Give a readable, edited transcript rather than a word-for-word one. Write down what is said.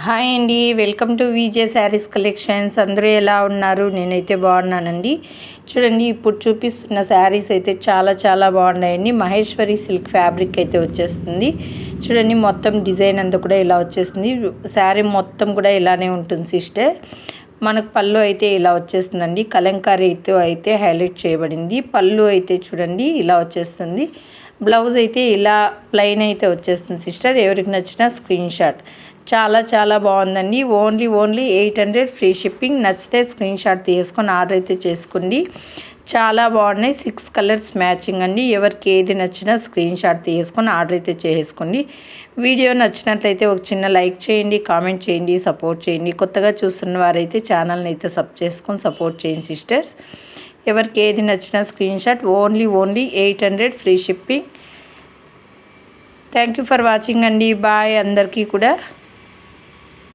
Hi అండి, welcome to VJ saris collections. అందరూ ఎలా ఉన్నారు? నేనైతే బాగున్నానండి. చూడండి, ఇప్పుడు చూపిస్తున్న శారీస్ అయితే చాలా చాలా బాగున్నాయండి. మహేశ్వరి సిల్క్ ఫ్యాబ్రిక్ అయితే వచ్చేస్తుంది. చూడండి, మొత్తం డిజైన్ అంతా కూడా ఇలా వచ్చేస్తుంది. శారీ మొత్తం కూడా ఇలానే ఉంటుంది సిస్టర్. మనకు పళ్ళు అయితే ఇలా వచ్చేస్తుందండి. కలంకారీతో అయితే హైలైట్ చేయబడింది. పళ్ళు అయితే చూడండి ఇలా వచ్చేస్తుంది. బ్లౌజ్ అయితే ఇలా ప్లెయిన్ అయితే వచ్చేస్తుంది సిస్టర్. ఎవరికి నచ్చినా స్క్రీన్ షాట్. చాలా చాలా బాగుందండి. Only 800 free shipping. నచ్చితే స్క్రీన్ షాట్ తీసుకొని ఆర్డర్ అయితే చేసుకోండి. చాలా బాగున్నాయి. 6 కలర్స్ మ్యాచింగ్ అండి. ఎవరికి ఏది నచ్చినా స్క్రీన్ షాట్ తీసుకొని ఆర్డర్ అయితే చేసుకోండి. వీడియో నచ్చినట్లయితే ఒక చిన్న లైక్ చేయండి, కామెంట్ చేయండి, సపోర్ట్ చేయండి. కొత్తగా చూస్తున్న వారైతే ఛానల్ని అయితే సపోర్ట్ చేయండి సిస్టర్స్. ఎవరికి ఏది నచ్చినా screen shot. Only 800 free shipping. Thank you for watching అండి. బాయ్ అందరికీ కూడా.